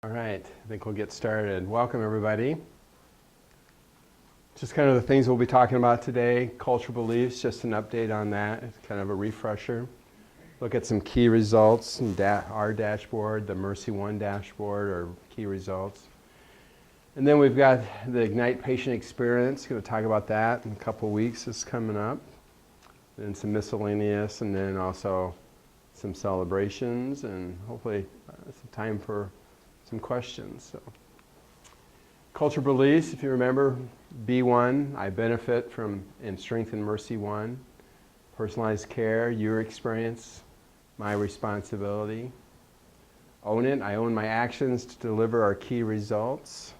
All right, I think we'll get started. Welcome, everybody. Just kind of the things we'll be talking about today. Cultural beliefs, just an update on that. It's kind of a refresher. Look at some key results in our dashboard, the MercyOne dashboard, or key results. And then we've got the Ignite patient experience. Going to talk about that in a couple of weeks. It's coming up. And some miscellaneous, and then also some celebrations, and hopefully some time for some questions. So, culture beliefs, if you remember, B1, I benefit from and strengthen MercyOne. Personalized care, your experience, my responsibility. Own it, I own my actions to deliver our key results.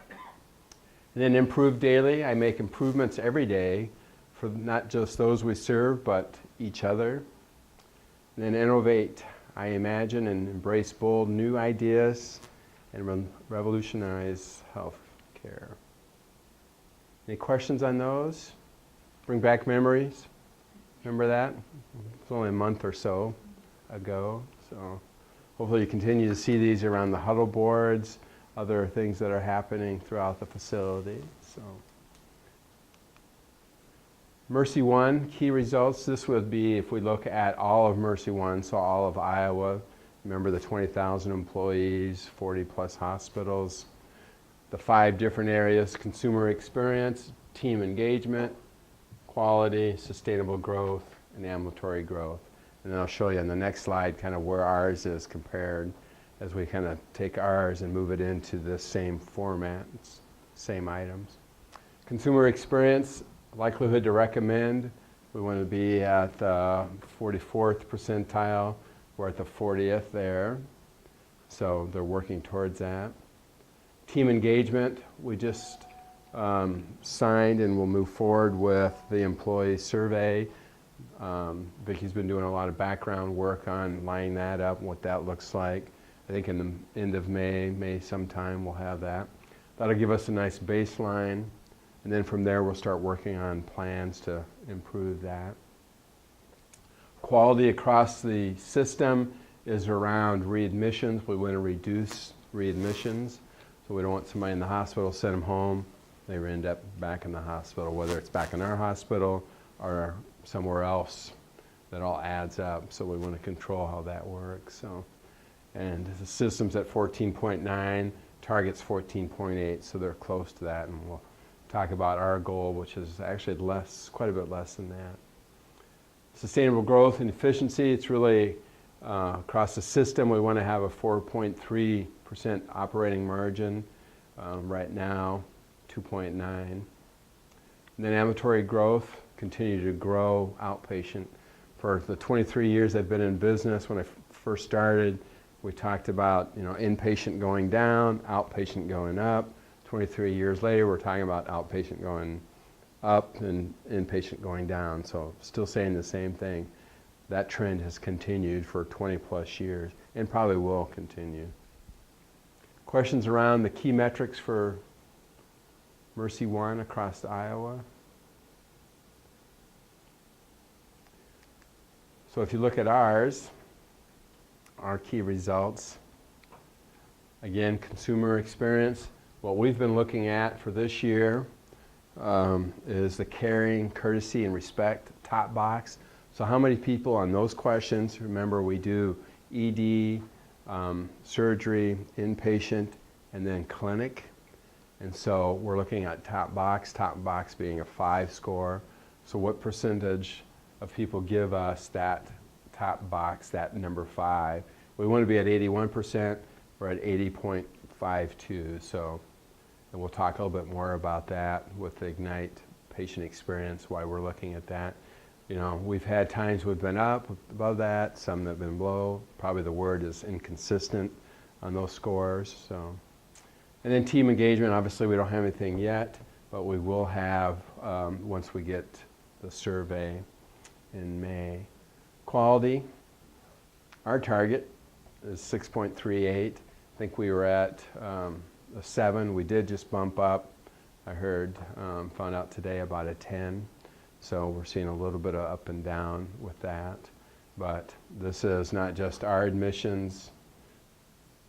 And then improve daily, I make improvements every day for not just those we serve, but each other. And then innovate, I imagine and embrace bold new ideas and revolutionize health care. Any questions on those? Bring back memories? Remember that? It was only a month or so ago. So hopefully you continue to see these around the huddle boards, other things that are happening throughout the facility. So, MercyOne key results. This would be if we look at all of MercyOne, so all of Iowa. Remember the 20,000 employees, 40 plus hospitals, the 5 different areas: consumer experience, team engagement, quality, sustainable growth, and ambulatory growth. And then I'll show you on the next slide kind of where ours is compared as we kind of take ours and move it into the same format, same items. Consumer experience, likelihood to recommend, we want to be at the 44th percentile. We're at the 40th there, so they're working towards that. Team engagement, we just signed and we'll move forward with the employee survey. Vicki's been doing a lot of background work on lining that up and what that looks like. I think in the end of May sometime we'll have that. That'll give us a nice baseline. And then from there, we'll start working on plans to improve that. Quality across the system is around readmissions. We want to reduce readmissions. So we don't want somebody in the hospital, send them home. They end up back in the hospital, whether it's back in our hospital or somewhere else. That all adds up. So we want to control how that works. So, and the system's at 14.9, target's 14.8, so they're close to that. And we'll talk about our goal, which is actually less, quite a bit less than that. Sustainable growth and efficiency, it's really across the system. We want to have a 4.3% operating margin. Right now, 2.9. And then ambulatory growth, continue to grow outpatient. For the 23 years I've been in business, when I first started, we talked about inpatient going down, outpatient going up. 23 years later, we're talking about outpatient going up and inpatient going down. So still saying the same thing. That trend has continued for 20 plus years and probably will continue. Questions around the key metrics for MercyOne across Iowa? So if you look at ours, our key results, again, consumer experience. What we've been looking at for this year is the caring, courtesy, and respect top box. So how many people on those questions? Remember, we do ED, surgery, inpatient, and then clinic. And so we're looking at top box being a 5 score. So what percentage of people give us that top box, that number 5? We want to be at 81%. We're at 80.52. So. And we'll talk a little bit more about that with the Ignite patient experience, why we're looking at that. We've had times we've been up above that, some that have been below. Probably the word is inconsistent on those scores. So, and then team engagement, obviously we don't have anything yet, but we will have once we get the survey in May. Quality, our target is 6.38. I think we were at a 7. We did just bump up. I found out today about a 10. So we're seeing a little bit of up and down with that. But this is not just our admissions,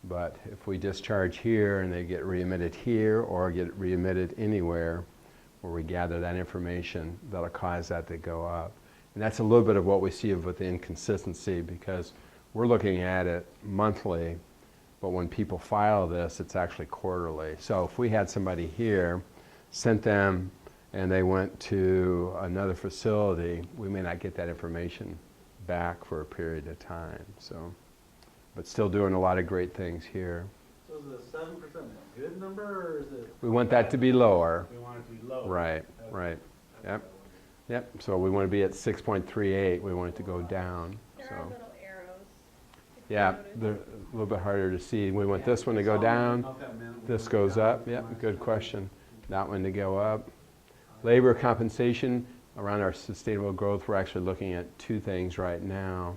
But if we discharge here and they get readmitted here or get readmitted anywhere where we gather that information, that'll cause that to go up. And that's a little bit of what we see with the inconsistency, because we're looking at it monthly, but when people file this, it's actually quarterly. So if we had somebody here, sent them, and they went to another facility, we may not get that information back for a period of time. So, but still doing a lot of great things here. So is the 7% a good number, or is it? We want that to be lower. We want it to be lower. Right, right. Yep. Yep. So we want to be at 6.38. We want it to go down. There So. are little arrows. Yeah, they're a little bit harder to see. We want this one to go down. This goes up. Yep, good question. That one to go up. Labor compensation around our sustainable growth, we're actually looking at two things right now.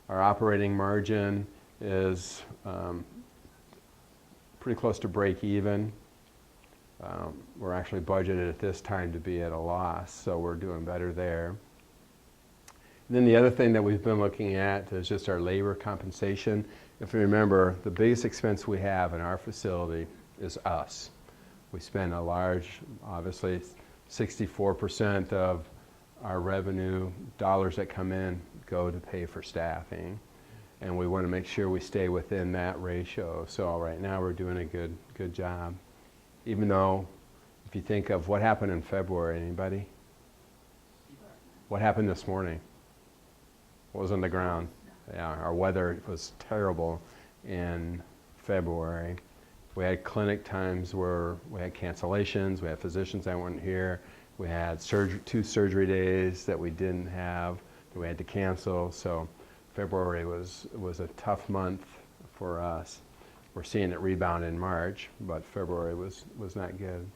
Our operating margin is pretty close to break even. We're actually budgeted at this time to be at a loss, so we're doing better there. And then the other thing that we've been looking at is just our labor compensation. If you remember, the biggest expense we have in our facility is us. We spend a large, obviously 64% of our revenue dollars that come in go to pay for staffing. And we want to make sure we stay within that ratio. So right now we're doing a good job. Even though, if you think of what happened in February, anybody? What happened this morning? What was on the ground? Yeah, our weather was terrible in February. We had clinic times where we had cancellations, we had physicians that weren't here, we had two surgery days that we didn't have, that we had to cancel. So February was a tough month for us. We're seeing it rebound in March, but February was not good.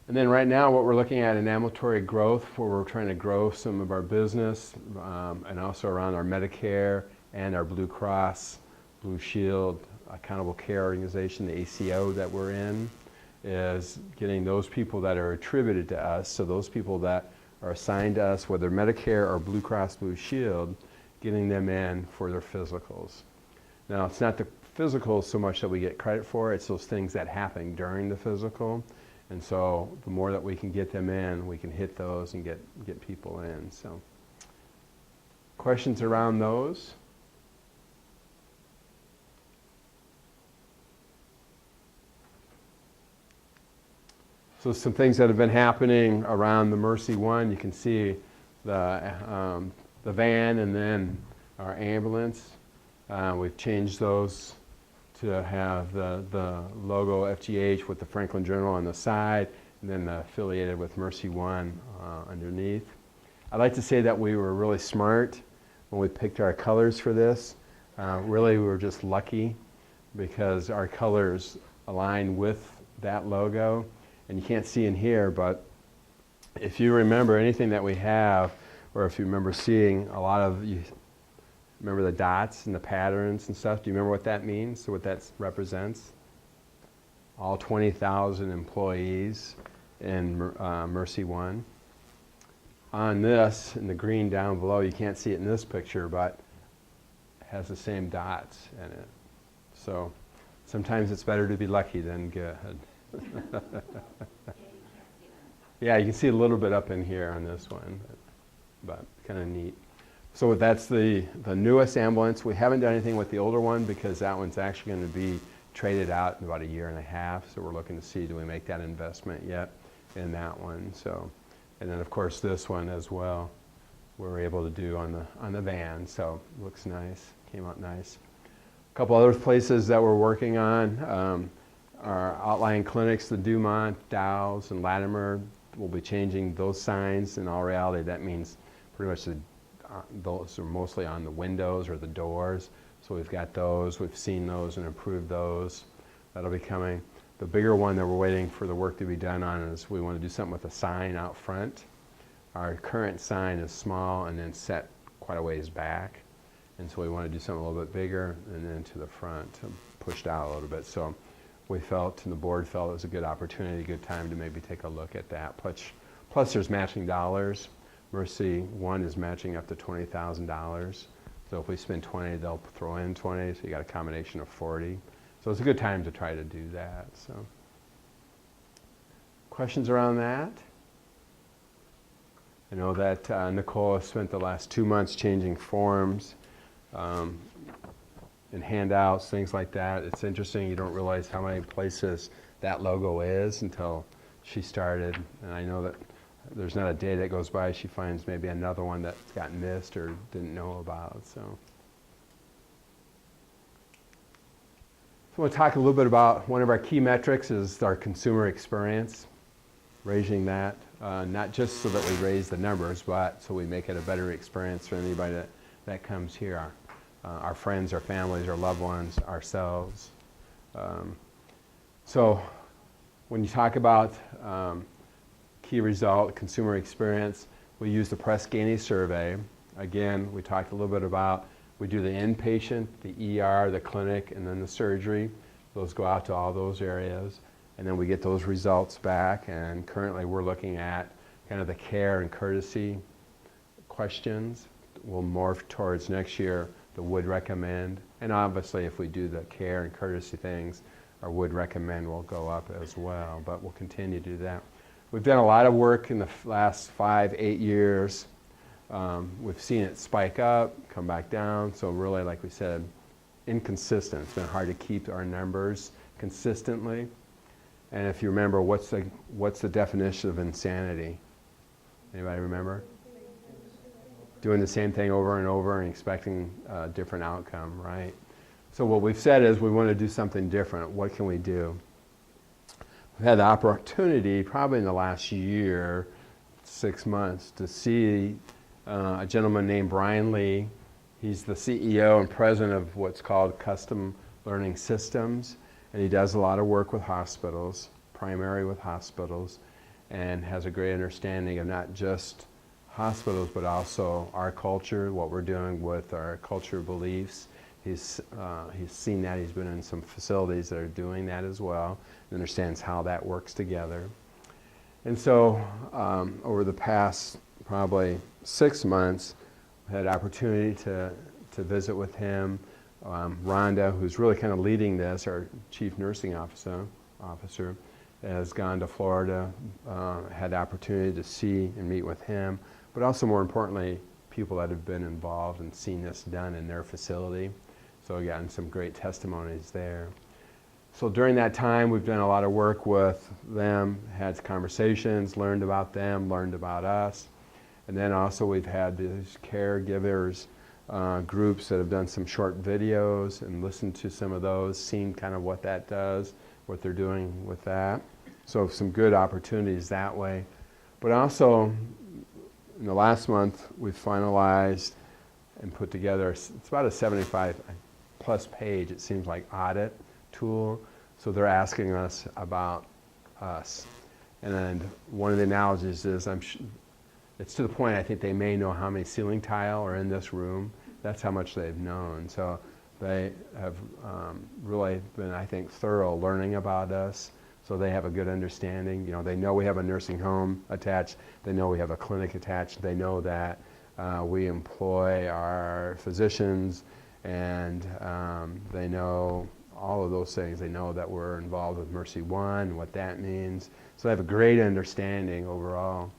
And then right now what we're looking at in ambulatory growth, where we're trying to grow some of our business, and also around our Medicare and our Blue Cross, Blue Shield, Accountable Care Organization, the ACO that we're in, is getting those people that are attributed to us, so those people that are assigned to us, whether Medicare or Blue Cross Blue Shield, getting them in for their physicals. Now, it's not the physicals so much that we get credit for, it's those things that happen during the physical. And so the more that we can get them in, we can hit those and get people in. So, questions around those? So some things that have been happening around the MercyOne, you can see the van and then our ambulance. We've changed those to have the logo FGH with the Franklin Journal on the side, and then affiliated with MercyOne underneath. I'd like to say that we were really smart when we picked our colors for this. Really, we were just lucky because our colors align with that logo. And you can't see in here, but if you remember anything that we have, or if you remember seeing a lot of, you remember the dots and the patterns and stuff, do you remember what that means, so what that represents? All 20,000 employees in MercyOne. On this, in the green down below, you can't see it in this picture, but it has the same dots in it. So sometimes it's better to be lucky than good. Yeah, you can see a little bit up in here on this one, but kind of neat. So that's the newest ambulance. We haven't done anything with the older one because that one's actually going to be traded out in about a year and a half. So we're looking to see, do we make that investment yet in that one? So, and then of course this one as well, we're able to do on the van. So looks nice, came out nice. A couple other places that we're working on. Our outlying clinics, the Dumont, Dow's, and Latimer, will be changing those signs. In all reality, that means pretty much those are mostly on the windows or the doors. So we've got those, we've seen those and improved those. That'll be coming. The bigger one that we're waiting for the work to be done on is we want to do something with a sign out front. Our current sign is small and then set quite a ways back. And so we want to do something a little bit bigger and then to the front, pushed out a little bit. So we felt, and the board felt, it was a good opportunity, a good time to maybe take a look at that. Plus there's matching dollars. MercyOne is matching up to $20,000. So if we spend 20, they'll throw in 20, so you got a combination of 40. So it's a good time to try to do that. So, questions around that? I know that Nicole has spent the last 2 months changing forms and handouts, things like that. It's interesting, you don't realize how many places that logo is until she started. And I know that there's not a day that goes by she finds maybe another one that's got missed or didn't know about. So we'll talk a little bit about one of our key metrics is our consumer experience, raising that, not just so that we raise the numbers, but so we make it a better experience for anybody that comes here, our friends, our families, our loved ones, ourselves. So when you talk about key result, consumer experience, we use the Press Ganey survey. Again, we talked a little bit about, we do the inpatient, the ER, the clinic, and then the surgery. Those go out to all those areas. And then we get those results back. And currently we're looking at kind of the care and courtesy questions. We'll morph towards next year the would recommend. And obviously if we do the care and courtesy things, our would recommend will go up as well. But we'll continue to do that. We've done a lot of work in the last 5-8 years. We've seen it spike up, come back down. So really, like we said, inconsistent. It's been hard to keep our numbers consistently. And if you remember, what's the definition of insanity? Anybody remember? Doing the same thing over and over and expecting a different outcome, right? So what we've said is we want to do something different. What can we do? We've had the opportunity, probably in the last year, 6 months, to see a gentleman named Brian Lee. He's the CEO and president of what's called Custom Learning Systems, and he does a lot of work with hospitals, primarily with hospitals, and has a great understanding of not just hospitals, but also our culture, what we're doing with our culture beliefs. He's seen that. He's been in some facilities that are doing that as well, and understands how that works together. And so over the past probably 6 months, I had an opportunity to visit with him. Rhonda, who's really kind of leading this, our chief nursing officer, has gone to Florida, had the opportunity to see and meet with him, but also more importantly, people that have been involved and seen this done in their facility. So we've gotten some great testimonies there. So during that time, we've done a lot of work with them, had conversations, learned about them, learned about us. And then also we've had these caregivers groups that have done some short videos and listened to some of those, seen kind of what that does, what they're doing with that. So some good opportunities that way. But also, in the last month, we finalized and put together, it's about a 75-plus page, it seems like, audit tool. So they're asking us about us. And then one of the analogies is, it's to the point I think they may know how many ceiling tile are in this room. That's how much they've known. So they have really been, I think, thorough learning about us. So they have a good understanding. You know, they know we have a nursing home attached. They know we have a clinic attached. They know that we employ our physicians, and they know all of those things. They know that we're involved with MercyOne and what that means. So they have a great understanding overall,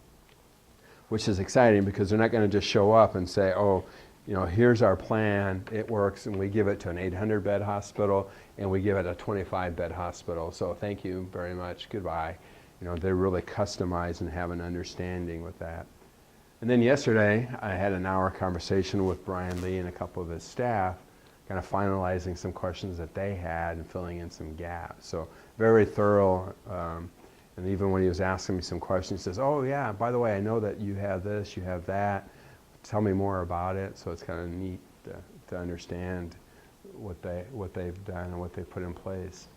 which is exciting because they're not going to just show up and say, oh, you know, here's our plan, it works, and we give it to an 800-bed hospital, and we give it a 25-bed hospital. So thank you very much, goodbye. You know, they really customize and have an understanding with that. And then yesterday, I had an hour conversation with Brian Lee and a couple of his staff, kind of finalizing some questions that they had and filling in some gaps. So very thorough. And even when he was asking me some questions, he says, oh yeah, by the way, I know that you have this, you have that. Tell me more about it. So it's kind of neat to understand what they've done and what they've put in place.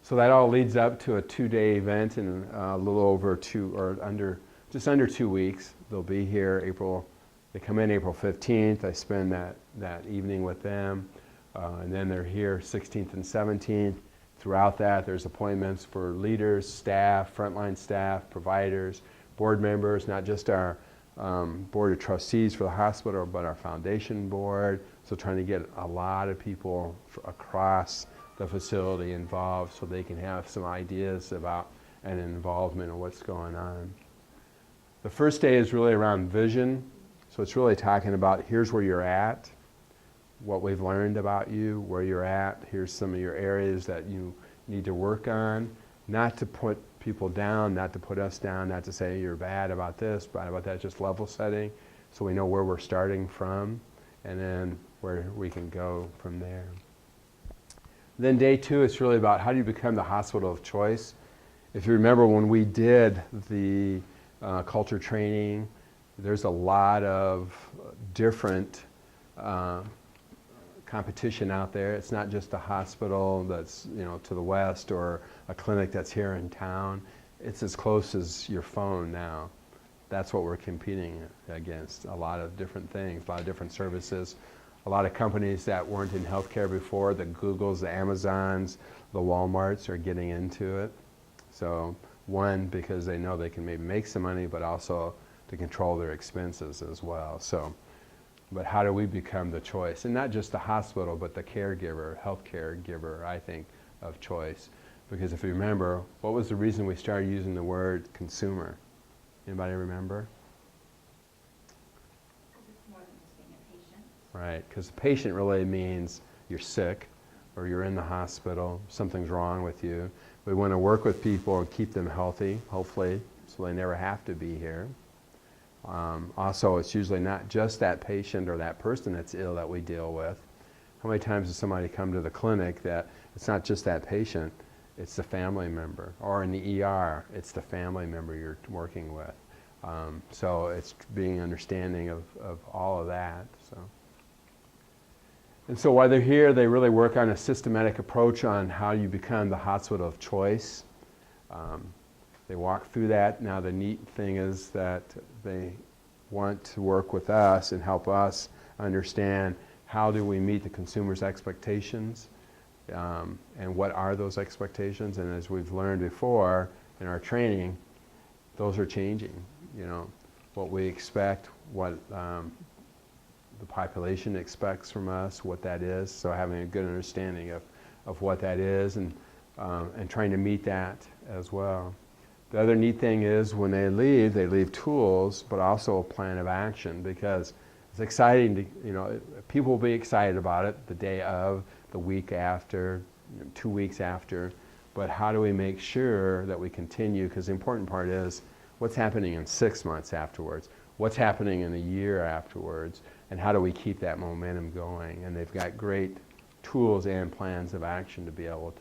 So that all leads up to a 2-day event in a little over just under 2 weeks. They'll be here they come in April 15th. I spend that evening with them. And then they're here 16th and 17th. Throughout that, there's appointments for leaders, staff, frontline staff, providers, board members, not just our board of trustees for the hospital, but our foundation board. So trying to get a lot of people across the facility involved so they can have some ideas about and involvement in what's going on. The first day is really around vision. So it's really talking about here's where you're at, what we've learned about you, where you're at, here's some of your areas that you need to work on, not to put people down, not to put us down, not to say you're bad about this, bad about that, just level setting so we know where we're starting from and then where we can go from there. Then day 2 is really about how do you become the hospital of choice. If you remember when we did the culture training, there's a lot of different competition out there. It's not just a hospital that's to the west or a clinic that's here in town. It's as close as your phone now. That's what we're competing against. A lot of different things, a lot of different services, a lot of companies that weren't in healthcare before, the Googles, the Amazons, the Walmarts are getting into it. So one, because they know they can maybe make some money, but also to control their expenses as well. So, but how do we become the choice? And not just the hospital, but the caregiver, healthcare giver, I think, of choice. Because if you remember, what was the reason we started using the word consumer? Anybody remember? Because it's more than just being a patient. Right, because the patient really means you're sick or you're in the hospital, something's wrong with you. We want to work with people and keep them healthy, hopefully, so they never have to be here. Also, it's usually not just that patient or that person that's ill that we deal with. How many times does somebody come to the clinic that it's not just that patient, it's the family member, or in the ER, it's the family member you're working with. So it's being understanding of all of that. And so while they're here, they really work on a systematic approach on how you become the hospital of choice. They walk through that. Now the neat thing is that they want to work with us and help us understand how do we meet the consumer's expectations and what are those expectations. And as we've learned before in our training, those are changing. What we expect, what the population expects from us, what that is. So having a good understanding of what that is and trying to meet that as well. The other neat thing is when they leave tools, but also a plan of action, because it's exciting to, people will be excited about it the day of, the week after, 2 weeks after, but how do we make sure that we continue? Because the important part is what's happening in 6 months afterwards, what's happening in a year afterwards, and how do we keep that momentum going? And they've got great tools and plans of action to be able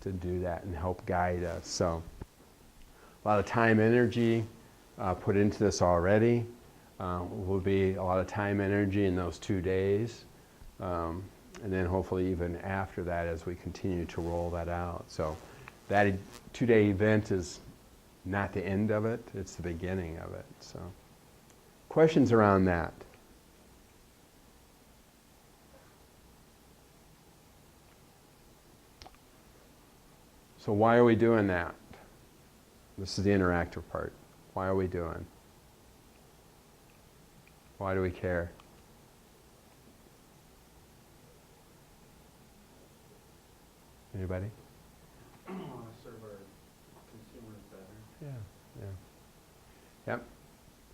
to do that and help guide us. So a lot of time, energy put into this already. Will be a lot of time, energy in those 2 days. And then hopefully even after that as we continue to roll that out. So that 2-day event is not the end of it, it's the beginning of it. So questions around that? So why are we doing that? This is the interactive part. Why are we doing? Why do we care? Anybody? I want to serve our consumers better. Yeah. Yep.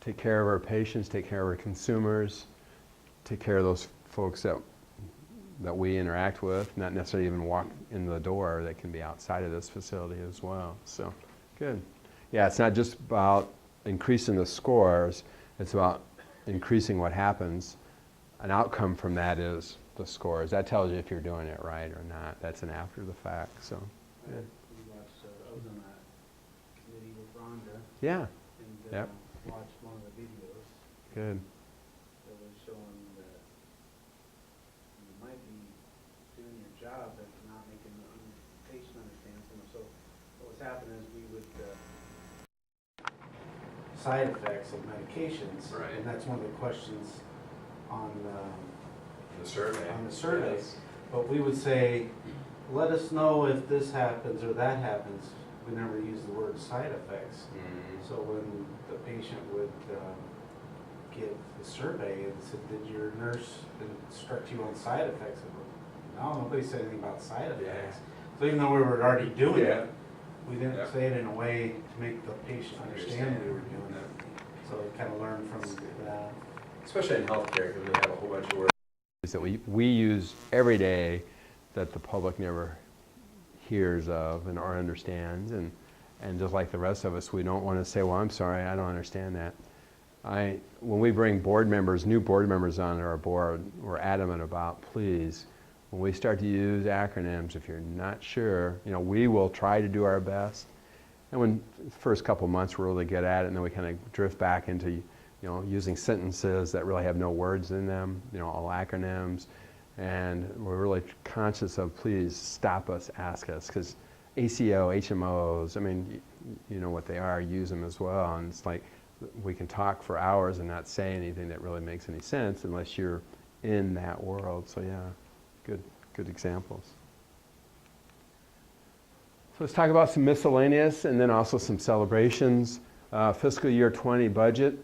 Take care of our patients, take care of our consumers, take care of those folks that we interact with, not necessarily even walk in the door, that can be outside of this facility as well. So, good. Yeah, it's not just about increasing the scores, it's about increasing what happens. An outcome from that is the scores. That tells you if you're doing it right or not. That's an after the fact. So, I was on that committee with Rhonda. yeah, And Yep. watched one of the videos good. that was showing that you might be doing your job, but you're not making the patient understand so much. So what was happening is we would side effects of medications. Right. And that's one of the questions on The survey. on the survey. But we would say, let us know if this happens or that happens. We never use the word side effects. Mm-hmm. So when the patient would give the survey and said, did your nurse instruct you on side effects? I go, no, nobody said anything about side effects. So even though we were already doing it, we didn't say it in a way to make the patient understand we were doing it. So we kind of learned from that. Especially in healthcare, because we have a whole bunch of words that we use every day that the public never hears of and or understands, and just like the rest of us, we don't want to say, well, I'm sorry, I don't understand that. When we bring board members, new board members onto our board, we're adamant about, please, when we start to use acronyms, if you're not sure, we will try to do our best. And when the first couple months we're really good at it, and then we kind of drift back into using sentences that really have no words in them, all acronyms. And we're really conscious of, please stop us, ask us, because ACO, HMOs, I mean, you know what they are, use them as well. And it's like we can talk for hours and not say anything that really makes any sense unless you're in that world. So yeah, good examples. So let's talk about some miscellaneous and then also some celebrations. Fiscal year 20 budget.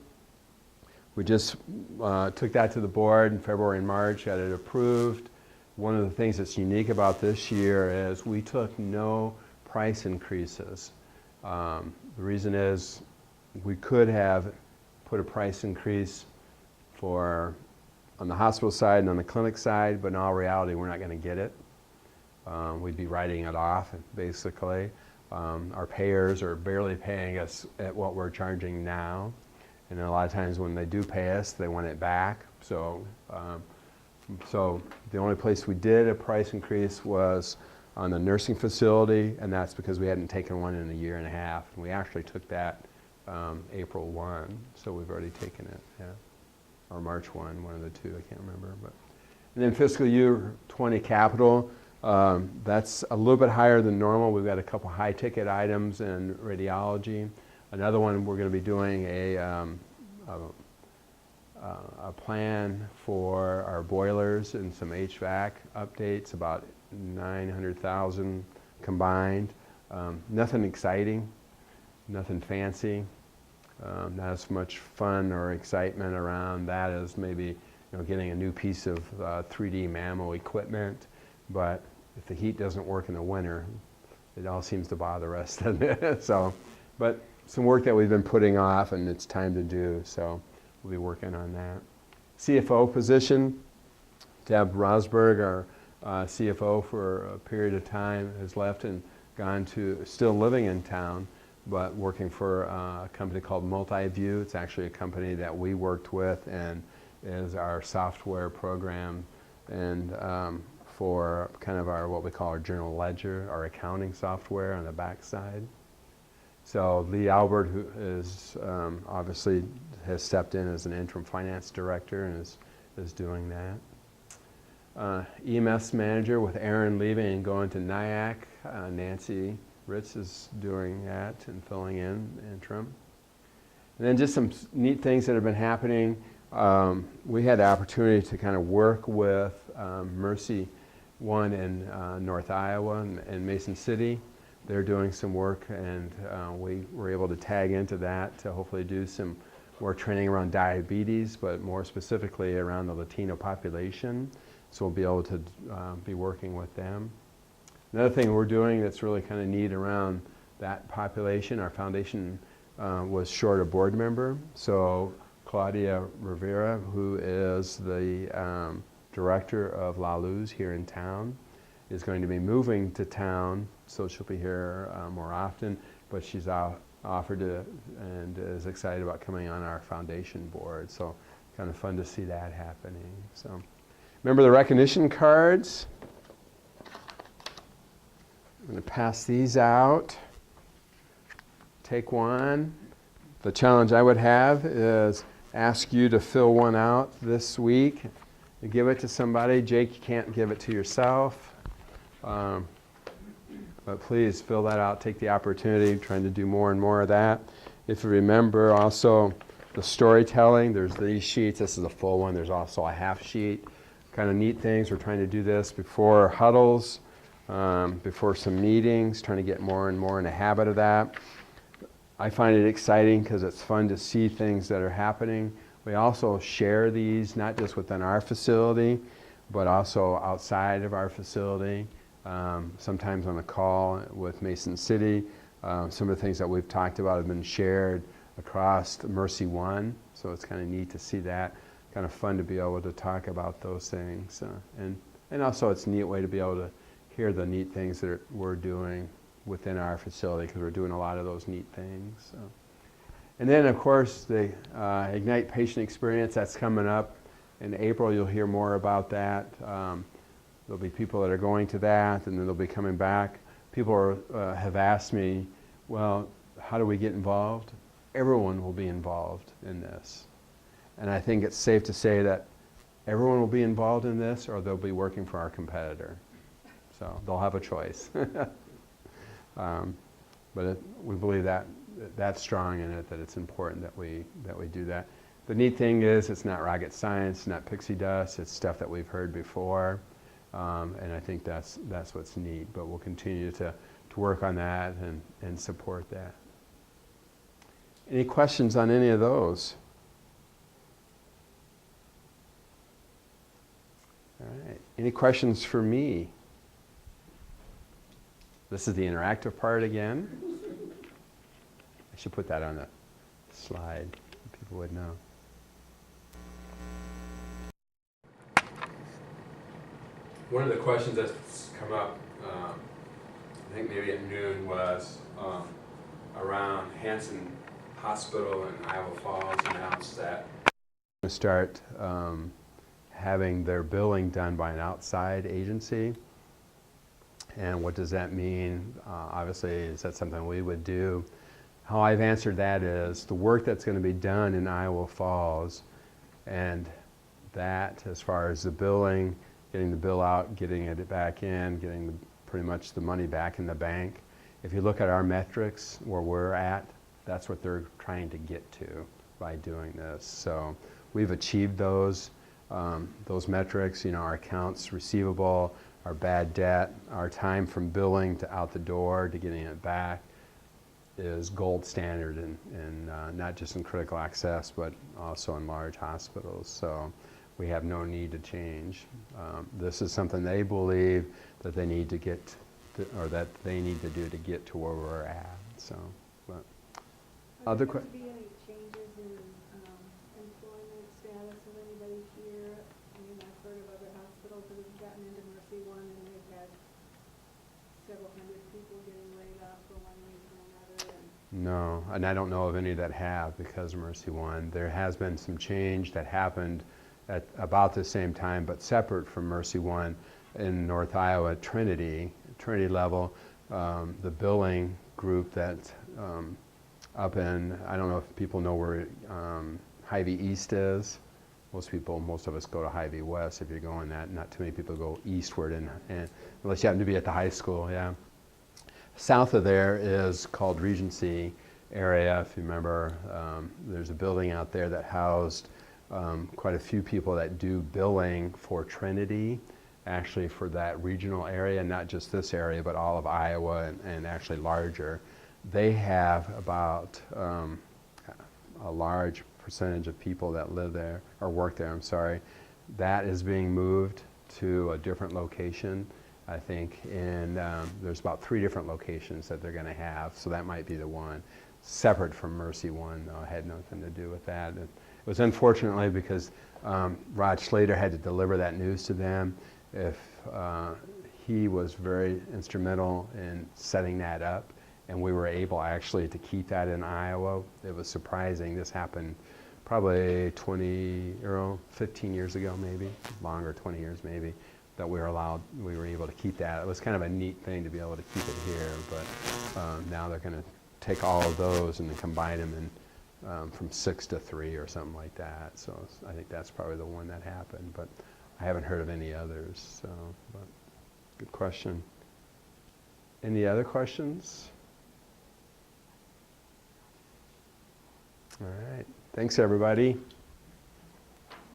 We just took that to the board in February and March, got it approved. One of the things that's unique about this year is we took no price increases. The reason is we could have put a price increase on the hospital side and on the clinic side, but in all reality, we're not going to get it. We'd be writing it off, basically. Our payers are barely paying us at what we're charging now. And a lot of times when they do pay us, they want it back. So the only place we did a price increase was on the nursing facility, and that's because we hadn't taken one in a year and a half. And we actually took that April 1, so we've already taken it, yeah. Or March 1, one of the two, I can't remember. And then fiscal year 20 capital, that's a little bit higher than normal. We've got a couple high ticket items in radiology. Another one, we're going to be doing a plan for our boilers and some HVAC updates, about $900,000 combined. Nothing exciting, nothing fancy, not as much fun or excitement around that as maybe getting a new piece of 3D mammo equipment. But if the heat doesn't work in the winter, it all seems to bother the rest of it. But some work that we've been putting off, and it's time to do, so we'll be working on that. CFO position, Deb Rosberg, our CFO for a period of time, has left and gone to, still living in town, but working for a company called MultiView. It's actually a company that we worked with and is our software program and for kind of our, what we call our journal ledger, our accounting software on the back side. So Lee Albert, who is obviously has stepped in as an interim finance director and is doing that. EMS manager with Aaron leaving and going to NIAC. Nancy Ritz is doing that and filling in interim. And then just some neat things that have been happening. We had the opportunity to kind of work with MercyOne in North Iowa and Mason City. They're doing some work, and we were able to tag into that to hopefully do some more training around diabetes, but more specifically around the Latino population. So we'll be able to be working with them. Another thing we're doing that's really kind of neat around that population, our foundation was short a board member. So Claudia Rivera, who is the director of La Luz here in town, is going to be moving to town, so she'll be here more often, but she's offered to and is excited about coming on our foundation board, so kind of fun to see that happening. So, remember the recognition cards? I'm going to pass these out. Take one. The challenge I would have is ask you to fill one out this week and give it to somebody. Jake, you can't give it to yourself. But please fill that out. Take the opportunity. Trying to do more and more of that. If you remember also the storytelling, there's these sheets. This is a full one. There's also a half sheet. Kind of neat things. We're trying to do this before huddles, before some meetings, trying to get more and more in a habit of that. I find it exciting because it's fun to see things that are happening. We also share these not just within our facility, but also outside of our facility. Sometimes on a call with Mason City, some of the things that we've talked about have been shared across MercyOne, so it's kind of neat to see that. Kind of fun to be able to talk about those things. And also it's a neat way to be able to hear the neat things that we're doing within our facility, because we're doing a lot of those neat things. So. And then of course the Ignite Patient Experience, that's coming up in April. You'll hear more about that. There'll be people that are going to that, and then they'll be coming back. People have asked me, well, how do we get involved? Everyone will be involved in this. And I think it's safe to say that everyone will be involved in this, or they'll be working for our competitor. So they'll have a choice. But we believe that that's strong in it, that it's important that we do that. The neat thing is it's not rocket science, not pixie dust, it's stuff that we've heard before. And I think that's what's neat, but we'll continue to work on that and support that. Any questions on any of those? All right, any questions for me? This is the interactive part again. I should put that on the slide so people would know. One of the questions that's come up, I think maybe at noon, was around Hanson Hospital in Iowa Falls announced that they're going to start having their billing done by an outside agency. And what does that mean? Obviously, is that something we would do? How I've answered that is the work that's going to be done in Iowa Falls, and that as far as the billing, getting the bill out, getting it back in, getting pretty much the money back in the bank. If you look at our metrics where we're at, that's what they're trying to get to by doing this. So we've achieved those metrics, our accounts receivable, our bad debt, our time from billing to out the door to getting it back is gold standard in not just in critical access, but also in large hospitals. So we have no need to change. This is something they believe that they need to get to, or that they need to do to get to where we're at. So, but other questions? Are there going to be any changes in employment status of anybody here? I mean, I've heard of other hospitals that have gotten into MercyOne and they've had several hundred people getting laid off for one reason or another. No, and I don't know of any that have because of MercyOne. There has been some change that happened at about the same time, but separate from MercyOne in North Iowa, Trinity level, the billing group that up in, I don't know if people know where Hy-Vee East is. Most of us go to Hy-Vee West if you're going that. Not too many people go eastward, and unless you happen to be at the high school, yeah. South of there is called Regency area, if you remember. There's a building out there that housed quite a few people that do billing for Trinity, actually for that regional area, not just this area, but all of Iowa and actually larger. They have about a large percentage of people that live there, or work there, I'm sorry. That is being moved to a different location, I think, and there's about 3 different locations that they're going to have, so that might be the one. Separate from MercyOne, though, had nothing to do with that. It was unfortunately because Rod Schlater had to deliver that news to them. If he was very instrumental in setting that up, and we were able actually to keep that in Iowa. It was surprising. This happened probably 15 years ago, maybe longer, 20 years maybe, that we were able to keep that. It was kind of a neat thing to be able to keep it here, but now they're going to take all of those and then combine them in from 6 to 3 or something like that. So I think that's probably the one that happened, but I haven't heard of any others. So, but good question. Any other questions? All right. Thanks, everybody.